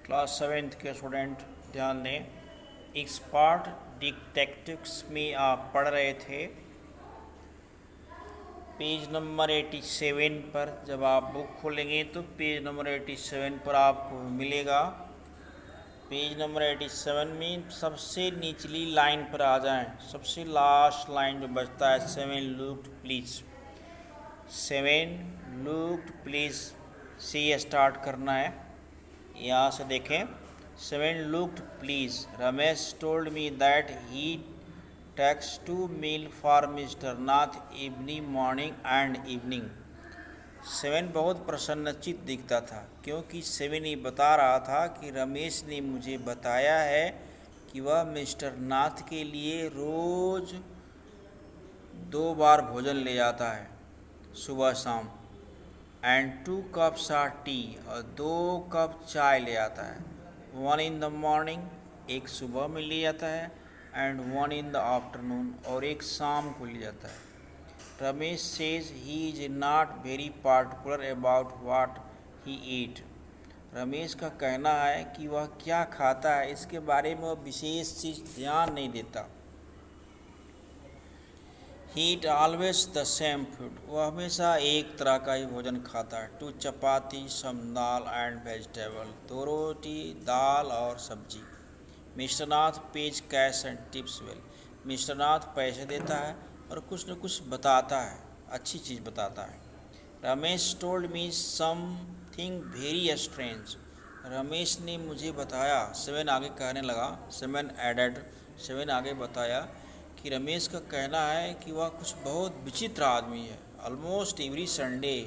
Class seventh के student ध्यान दें। एक्सपर्ट डिटेक्टिव्स में आप पढ़ रहे थे पेज नंबर 87 पर। जब आप बुक खोलेंगे तो पेज नंबर 87 पर आपको मिलेगा। पेज नंबर 87 में सबसे निचली लाइन पर आ जाएं। सबसे लास्ट लाइन जो बचता है, 7 लुक्ड प्लीज। 7 लुक्ड प्लीज से स्टार्ट करना है। यहाँ से देखें, 7 looked pleased. Ramesh told me that he takes 2 meal for Mr. Nath evening, morning and evening. 7 बहुत प्रसन्नचित्त दिखता था क्योंकि 7 ये बता रहा था कि रमेश ने मुझे बताया है कि वह मिस्टर नाथ के लिए रोज़ 2 बार भोजन ले जाता है, सुबह शाम। एंड 2 कप्स ऑफ टी, और 2 कप चाय ले आता है। 1 इन द मॉर्निंग, एक सुबह में ले जाता है, एंड 1 इन द आफ्टरनून, और एक शाम को ले जाता है। Ramesh says he is not very particular about what he eat. Ramesh का कहना है कि वह क्या खाता है इसके बारे में वह विशेष चीज़ ध्यान नहीं देता। ही ईट ऑलवेज द सेम फूड, वह हमेशा एक तरह का ही भोजन खाता है। 2 चपाती, सम दाल एंड वेजिटेबल, 2 रोटी, दाल और सब्जी। Mister Nath pays cash and tips well, mister Nath पैसे देता है और कुछ न कुछ बताता है, अच्छी चीज़ बताता है। Ramesh told me something very strange, Ramesh ने मुझे बताया। 7 आगे कहने लगा, 7 एडेड, 7 आगे बताया कि रमेश का कहना है कि वह कुछ बहुत विचित्र आदमी है। ऑलमोस्ट एवरी संडे,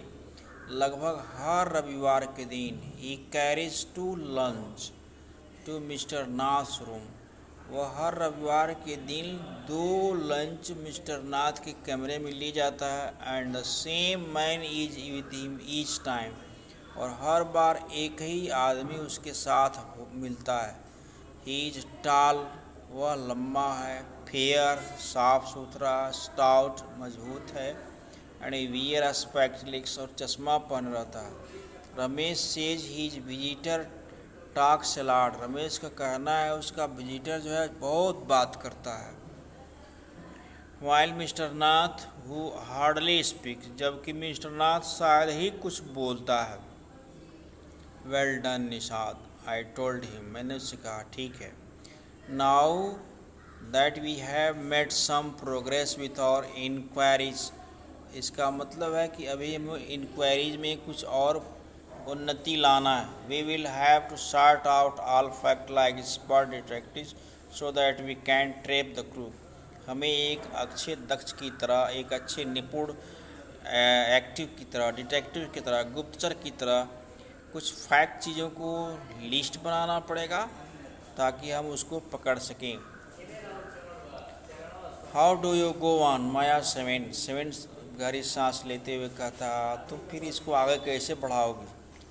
लगभग हर रविवार के दिन, he carries 2 lunch to mister Nath room, वह हर रविवार के दिन 2 लंच मिस्टर नाथ के कमरे में ले जाता है। And the same man is with him each time, और हर बार एक ही आदमी उसके साथ मिलता है। ही इज टॉल, वह लम्बा है। फेयर, साफ सुथरा। स्टाउट, मजबूत है। एंड वियर स्पेक्टलिक्स, और चश्मा पहन रहता है। Ramesh says his visitor talks a lot, Ramesh का कहना है उसका विजिटर जो है बहुत बात करता है। While mister Nath who hardly speaks, जबकि मिस्टर नाथ शायद ही कुछ बोलता है। Well done Nishad, I told him, मैंने उससे कहा ठीक है। Now that we have made some progress with our inquiries, इसका मतलब है कि अभी हमें इंक्वायरीज में कुछ और उन्नति लाना है। We will have to sort out all fact like expert detective so that we can trap the crew, हमें एक अच्छे दक्ष की तरह, एक अच्छे निपुण एक्टिव की तरह, डिटेक्टिव की तरह, गुप्तचर की तरह कुछ फैक्ट चीज़ों को लिस्ट बनाना पड़ेगा ताकि हम उसको पकड़ सकें। How do you go on, Maya 7 गहरी सांस लेते हुए कहता, तुम फिर इसको आगे कैसे बढ़ाओगी।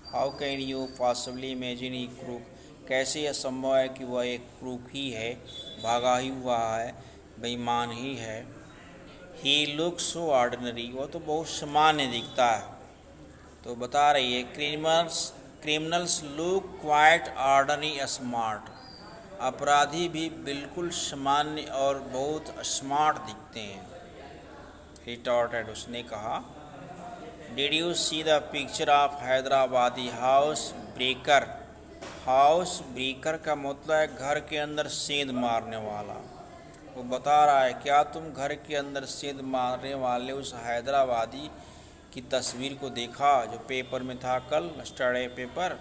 How can you possibly imagine he crook, कैसे यह संभव है कि वह एक क्रूक ही है, भागा ही हुआ है, बेईमान ही है। ही लुक सो ऑर्डिनरी, वह तो बहुत सामान्य दिखता है। तो बता रही है criminals look quite ordinary smart, अपराधी भी बिल्कुल सामान्य और बहुत स्मार्ट दिखते हैं। रिटॉर्टेड, उसने कहा। Did you see the picture of Hyderabadi house breaker, house breaker का मतलब है घर के अंदर सेंध मारने वाला। वो बता रहा है क्या तुम घर के अंदर सेंध मारने वाले उस हैदराबादी की तस्वीर को देखा जो पेपर में था कल, स्टडे paper.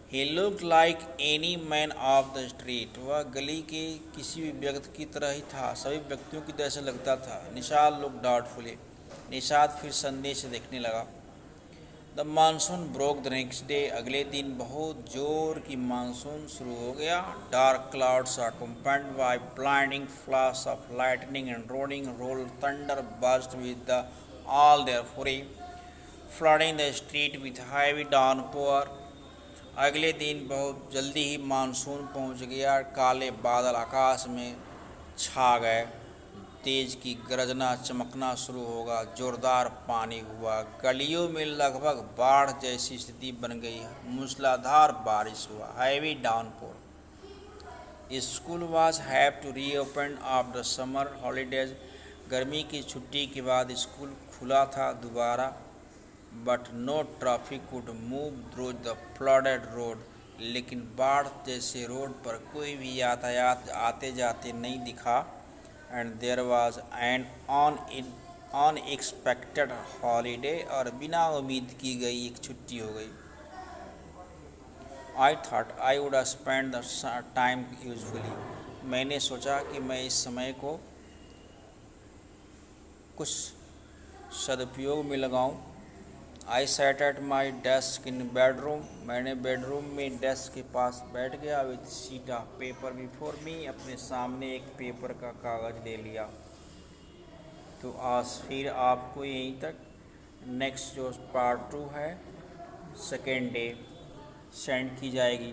He looked like any man of the street, वह गली के किसी भी व्यक्ति की तरह ही था, सभी व्यक्तियों की तरह से लगता था। निषाद लुक डाउटफुली, निषाद फिर संदेह से देखने लगा। The monsoon broke the next day, अगले दिन बहुत जोर की मानसून शुरू हो गया। Dark clouds accompanied by blinding flash of lightning and rolling roll thunder burst with all their fury, flooding the street with heavy downpour. अगले दिन बहुत जल्दी ही मानसून पहुंच गया। काले बादल आकाश में छा गए, तेज की गरजना चमकना शुरू होगा। जोरदार पानी हुआ, गलियों में लगभग बाढ़ जैसी स्थिति बन गई। मूसलाधार बारिश हुआ, heavy downpour. School was have to reopen after summer holidays. गर्मी की छुट्टी के बाद स्कूल खुला था दोबारा। But no traffic could move through the flooded road. लेकिन बाढ़ जैसे रोड पर कोई भी यातायात आते जाते नहीं दिखा। And there was an unexpected holiday, और बिना उम्मीद की गई एक छुट्टी हो गई। I thought I would spend the time usefully. मैंने सोचा कि मैं इस समय को कुछ सदुपयोग में लगाऊं। I sat at my desk in bedroom. मैंने बेडरूम में डेस्क के पास बैठ गया। With sheet of paper before me. अपने सामने एक पेपर का कागज़ ले लिया। तो आज फिर आपको यहीं तक। नेक्स्ट जो पार्ट 2 है, सेकेंड डे सेंड की जाएगी।